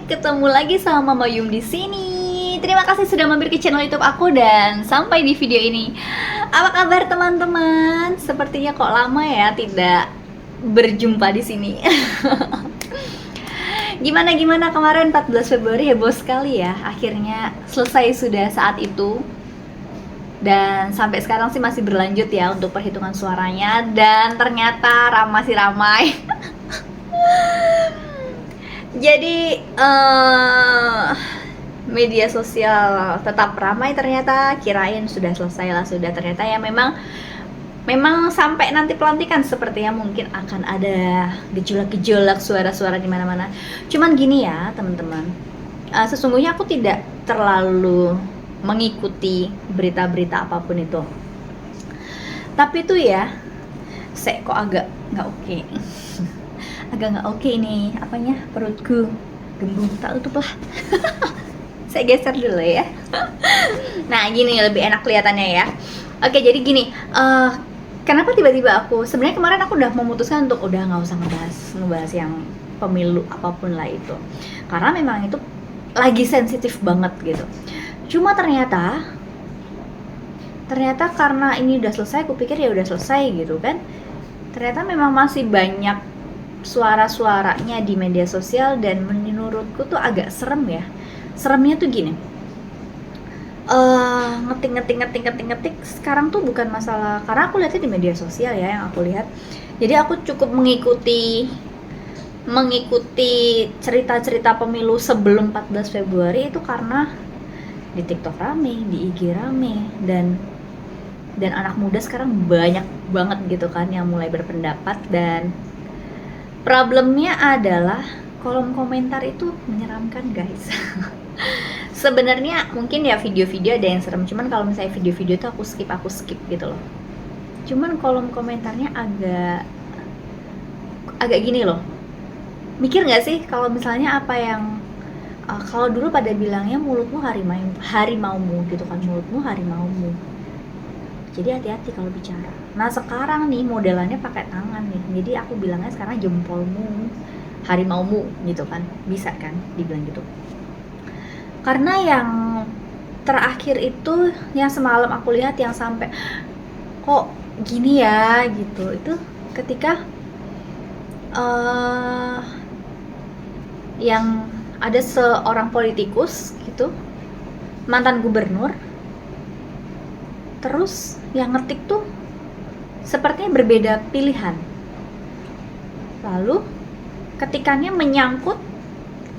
ketemu lagi sama Mama Yum di sini. Terima kasih sudah mampir ke channel YouTube aku dan sampai di video ini. Apa kabar teman-teman? Sepertinya kok lama ya tidak berjumpa di sini. Gimana kemarin 14 Februari heboh sekali ya. Akhirnya selesai sudah saat itu. Dan sampai sekarang sih masih berlanjut ya untuk perhitungan suaranya, dan ternyata masih ramai. Jadi media sosial tetap ramai ternyata. Kirain sudah selesai lah, sudah, ternyata ya memang sampai nanti pelantikan sepertinya mungkin akan ada gejolak-gejolak suara-suara di mana-mana. Cuman gini ya teman-teman, sesungguhnya aku tidak terlalu mengikuti berita-berita apapun itu. Tapi tuh ya, kok agak nggak oke. Agak nggak oke ini, apanya, perutku gembung, tak tutup lah. Saya geser dulu ya. Nah gini lebih enak kelihatannya ya. Oke, jadi gini, kenapa tiba-tiba aku, sebenarnya kemarin aku udah memutuskan untuk udah nggak usah ngebahas yang pemilu apapun lah itu, karena memang itu lagi sensitif banget gitu. Cuma ternyata karena ini udah selesai, aku pikir ya udah selesai gitu kan. Ternyata memang masih banyak suara-suaranya di media sosial, dan menurutku tuh agak serem ya. Seremnya tuh gini, ngetik sekarang tuh bukan masalah, karena aku lihatnya di media sosial ya yang aku lihat. Jadi aku cukup mengikuti cerita-cerita pemilu sebelum 14 Februari itu karena di TikTok rame, di IG rame, dan anak muda sekarang banyak banget gitu kan yang mulai berpendapat. Dan problemnya adalah kolom komentar itu menyeramkan guys. Sebenarnya mungkin ya video-video ada yang serem, cuman kalau misalnya video-video itu aku skip gitu loh. Cuman kolom komentarnya agak gini loh, mikir nggak sih kalau misalnya apa yang kalau dulu pada bilangnya mulutmu harimaumu gitu kan, mulutmu harimaumu, jadi hati-hati kalau bicara. Nah sekarang nih modelannya pakai tangan nih, jadi aku bilangnya sekarang jempolmu harimaumu gitu kan, bisa kan dibilang gitu. Karena yang terakhir itu yang semalam aku lihat yang sampai kok gini ya gitu, itu ketika yang ada seorang politikus gitu, mantan gubernur, terus yang ngetik tuh sepertinya berbeda pilihan, lalu ketikannya menyangkut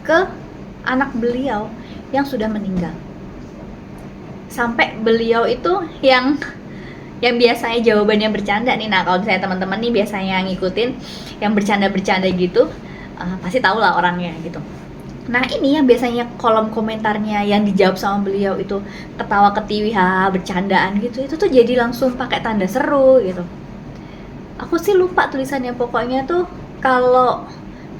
ke anak beliau yang sudah meninggal, sampai beliau itu yang biasanya jawabannya bercanda nih. Nah kalau misalnya teman-teman nih biasanya ngikutin yang bercanda gitu, pasti tahu lah orangnya gitu. Nah ini yang biasanya kolom komentarnya yang dijawab sama beliau itu ketawa ketiwi, bercandaan gitu, itu tuh jadi langsung pakai tanda seru gitu. Aku sih lupa tulisannya, pokoknya tuh kalau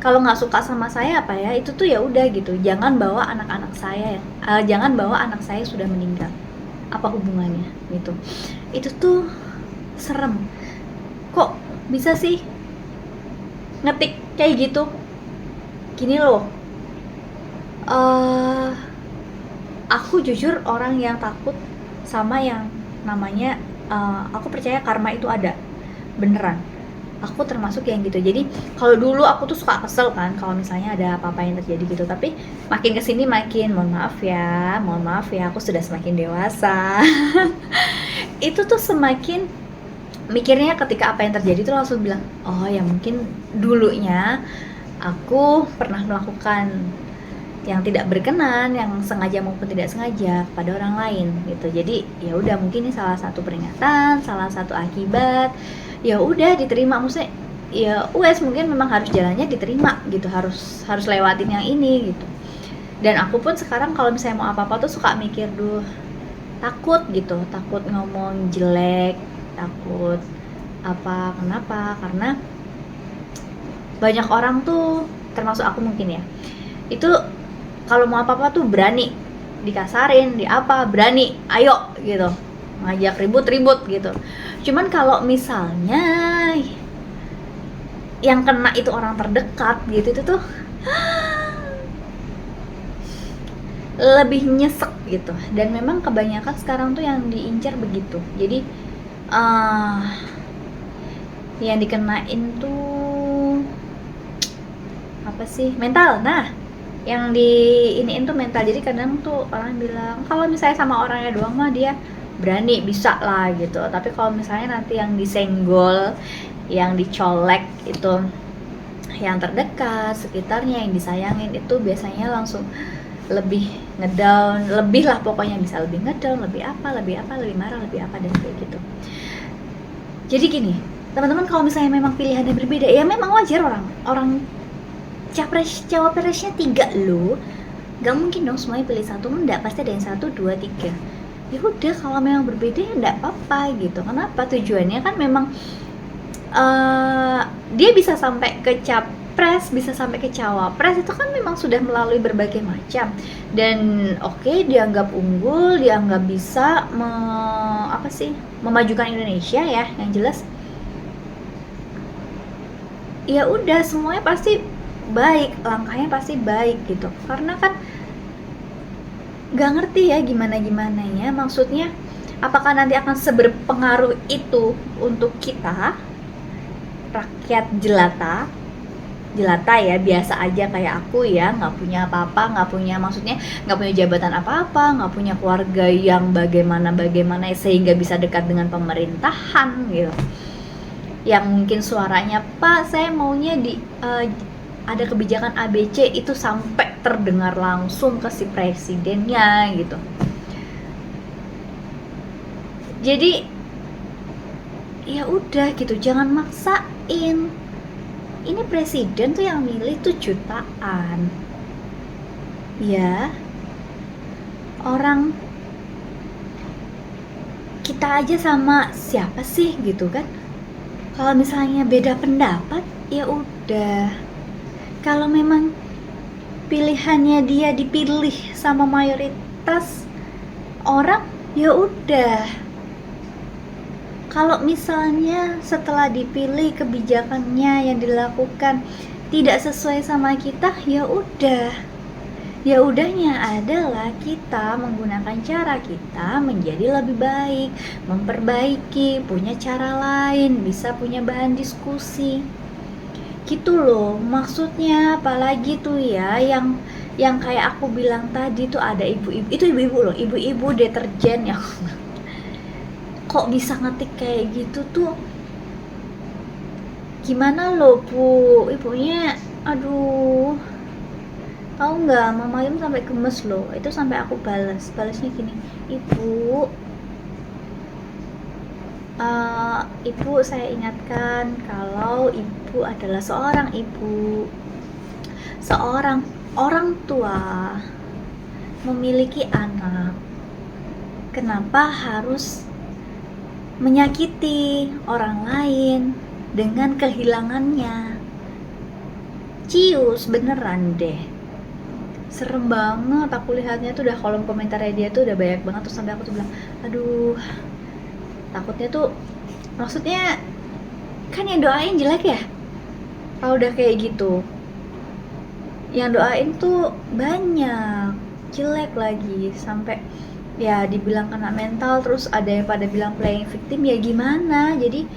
nggak suka sama saya apa ya, itu tuh ya udah gitu, jangan bawa anak-anak saya, jangan bawa anak saya sudah meninggal, apa hubungannya gitu. Itu tuh serem. Kok bisa sih ngetik kayak gitu? Gini loh, aku jujur orang yang takut sama yang namanya, aku percaya karma itu ada, beneran. Aku termasuk yang gitu. Jadi kalau dulu aku tuh suka kesel kan kalau misalnya ada apa-apa yang terjadi gitu, tapi makin kesini makin mohon maaf ya, aku sudah semakin dewasa. Itu tuh semakin mikirnya ketika apa yang terjadi tuh langsung bilang, oh ya mungkin dulunya aku pernah melakukan yang tidak berkenan, yang sengaja maupun tidak sengaja pada orang lain gitu. Jadi ya udah, mungkin ini salah satu peringatan, salah satu akibat, ya udah diterima. Maksudnya ya wes, mungkin memang harus jalannya diterima gitu, harus lewatin yang ini gitu. Dan aku pun sekarang kalau misalnya mau apa-apa tuh suka mikir, takut gitu, takut ngomong jelek, takut apa, kenapa, karena banyak orang tuh termasuk aku mungkin ya, itu kalau mau apa-apa tuh berani dikasarin, di apa, berani, ayo gitu, ngajak ribut gitu. Cuman kalau misalnya yang kena itu orang terdekat gitu, itu tuh lebih nyesek gitu. Dan memang kebanyakan sekarang tuh yang diincar begitu. Jadi yang dikenain tuh apa sih, mental. Nah, yang di iniin tuh mental. Jadi kadang tuh orang bilang kalau misalnya sama orangnya doang mah dia berani, bisa lah gitu. Tapi kalau misalnya nanti yang disenggol, yang dicolek itu yang terdekat, sekitarnya, yang disayangin, itu biasanya langsung lebih ngedown, lebih lah pokoknya, bisa lebih ngedown, lebih marah, lebih apa, dan kayak gitu. Jadi gini, teman-teman, kalau misalnya memang pilihannya berbeda, ya memang wajar orang cawapresnya 3 loh. Gak mungkin dong semuanya pilih satu, enggak, pasti ada yang 1, 2, 3. Ya udah, kalau memang berbeda ya enggak apa-apa gitu. Kenapa? Tujuannya kan memang dia bisa sampai ke capres, bisa sampai ke cawapres, itu kan memang sudah melalui berbagai macam. Dan oke, dianggap unggul, dianggap bisa memajukan Indonesia ya, yang jelas ya udah, semuanya pasti baik, langkahnya pasti baik gitu. Karena kan nggak ngerti ya gimana-gimananya, maksudnya apakah nanti akan seberpengaruh itu untuk kita rakyat jelata ya, biasa aja kayak aku ya, nggak punya apa-apa, nggak punya jabatan apa-apa, nggak punya keluarga yang bagaimana sehingga bisa dekat dengan pemerintahan gitu, yang mungkin suaranya, Pak saya maunya ada kebijakan ABC, itu sampai terdengar langsung ke si presidennya gitu. Jadi ya udah gitu, jangan maksain. Ini presiden tuh yang milih tuh jutaan ya, orang kita aja sama siapa sih gitu kan. Kalau misalnya beda pendapat ya udah, kalau memang pilihannya dia dipilih sama mayoritas orang ya udah. Kalau misalnya setelah dipilih kebijakannya yang dilakukan tidak sesuai sama kita, ya udah. Ya udahnya adalah kita menggunakan cara kita menjadi lebih baik, memperbaiki, punya cara lain, bisa punya bahan diskusi. Gitu loh maksudnya. Apalagi tuh ya yang kayak aku bilang tadi tuh, ada ibu-ibu, itu ibu-ibu loh, ibu-ibu deterjen yang kok bisa ngetik kayak gitu tuh, gimana loh Bu, ibunya aduh, tahu nggak, Mama Yum sampai gemes loh. Itu sampai aku balasnya gini, ibu saya ingatkan kalau ibu adalah seorang ibu, seorang orang tua, memiliki anak. Kenapa harus menyakiti orang lain dengan kehilangannya? Cius, beneran deh, serem banget aku lihatnya tuh. Udah kolom komentarnya dia tuh udah banyak banget, terus sampai aku tuh bilang aduh, takutnya tuh, maksudnya kan yang doain jelek ya, kalau udah kayak gitu yang doain tuh banyak jelek lagi, sampai ya dibilang kena mental, terus ada yang pada bilang playing victim. Ya gimana, jadi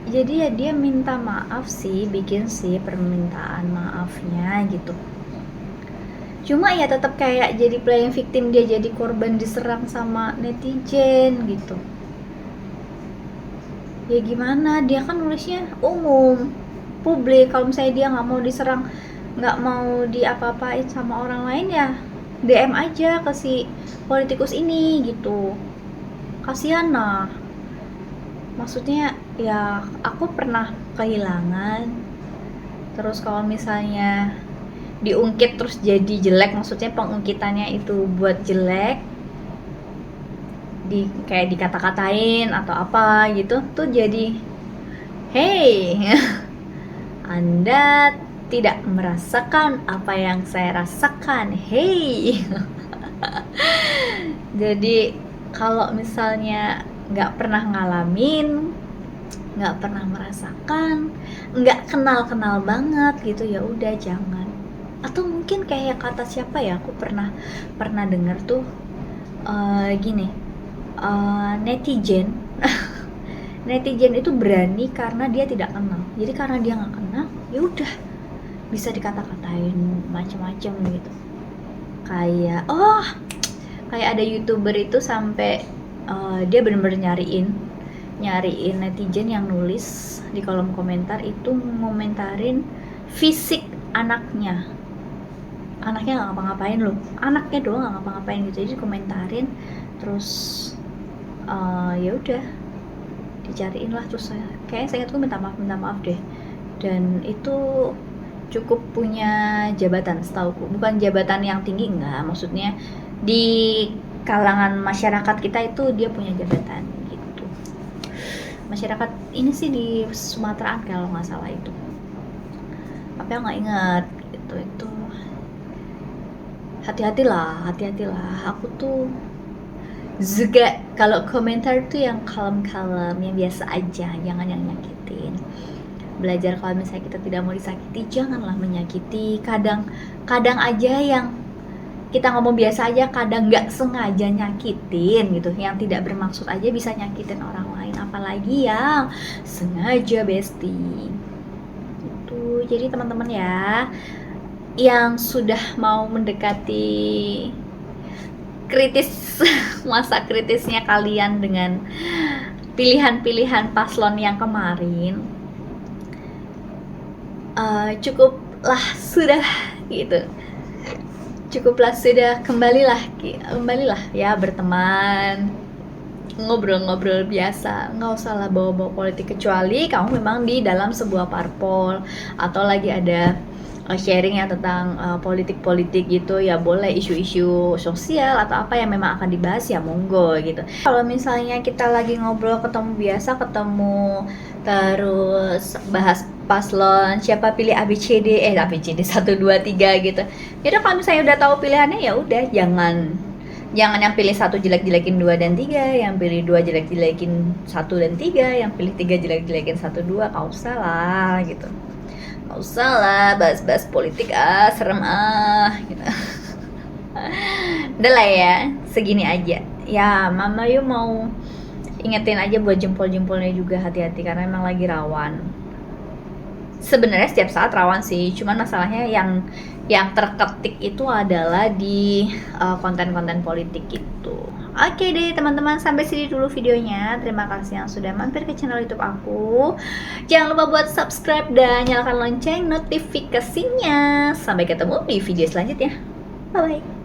ya dia minta maaf sih, bikin sih permintaan maafnya gitu, cuma ya tetap kayak jadi playing victim, dia jadi korban diserang sama netizen gitu. Ya gimana, dia kan nulisnya umum, publik. Kalau misalnya dia nggak mau diserang, nggak mau diapa-apain sama orang lain, ya DM aja ke si politikus ini gitu, kasihan lah. Maksudnya ya aku pernah kehilangan, terus kalau misalnya diungkit terus jadi jelek, maksudnya pengungkitannya itu buat jelek, kayak dikata-katain atau apa gitu tuh, jadi hey Anda tidak merasakan apa yang saya rasakan, hey jadi kalau misalnya nggak pernah ngalamin, nggak pernah merasakan, nggak kenal banget gitu, ya udah jangan. Atau mungkin kayak kata siapa ya, aku pernah dengar tuh gini, netizen netizen itu berani karena dia tidak kenal. Jadi karena dia nggak kenal, ya udah bisa dikata-katain macam-macam gitu. Kayak ada YouTuber itu sampai dia bener-bener nyariin netizen yang nulis di kolom komentar itu ngomentarin fisik anaknya nggak ngapa-ngapain loh, anaknya doang nggak ngapa-ngapain gitu, jadi komentarin terus ya udah dicariin lah, terus kayak saya ingatku minta maaf deh, dan itu cukup punya jabatan setauku, bukan jabatan yang tinggi enggak, maksudnya di kalangan masyarakat kita itu dia punya jabatan gitu, masyarakat ini sih di Sumateraan kalau nggak salah itu, tapi aku nggak ingat gitu. Itu hati-hatilah, aku tuh juga kalau komentar tuh yang kalem-kalem, yang biasa aja, jangan yang nyakitin. Belajar kalau misalnya kita tidak mau disakiti, janganlah menyakiti. Kadang aja yang kita ngomong biasa aja, kadang nggak sengaja nyakitin gitu, yang tidak bermaksud aja bisa nyakitin orang lain, apalagi yang sengaja, bestie gitu. Jadi teman-teman ya, yang sudah mau mendekati kritis masa kritisnya kalian dengan pilihan-pilihan paslon yang kemarin, cukuplah sudah gitu, kembalilah ya berteman, ngobrol-ngobrol biasa, nggak usah lah bawa-bawa politik, kecuali kamu memang di dalam sebuah parpol atau lagi ada sharing yang tentang politik-politik gitu, ya boleh, isu-isu sosial atau apa yang memang akan dibahas ya monggo gitu. Kalau misalnya kita lagi ngobrol ketemu terus bahas paslon siapa pilih ABCD 1 2 3 gitu, ya kalau misalnya udah tahu pilihannya ya udah, jangan yang pilih 1 jelek-jelekin 2 dan 3, yang pilih 2 jelek-jelekin 1 dan 3, yang pilih 3 jelek-jelekin 1 2, gak usah lah gitu. Gak usah lah bahas-bahas politik, serem gitu. Udah lah ya, segini aja. Ya, Mama yuk mau ingetin aja buat jempol-jempolnya juga, hati-hati karena emang lagi rawan. Sebenarnya setiap saat rawan sih, cuman masalahnya yang terketik itu adalah di konten-konten politik gitu. Oke deh teman-teman, sampai sini dulu videonya. Terima kasih yang sudah mampir ke channel YouTube aku. Jangan lupa buat subscribe dan nyalakan lonceng notifikasinya. Sampai ketemu di video selanjutnya. Bye bye.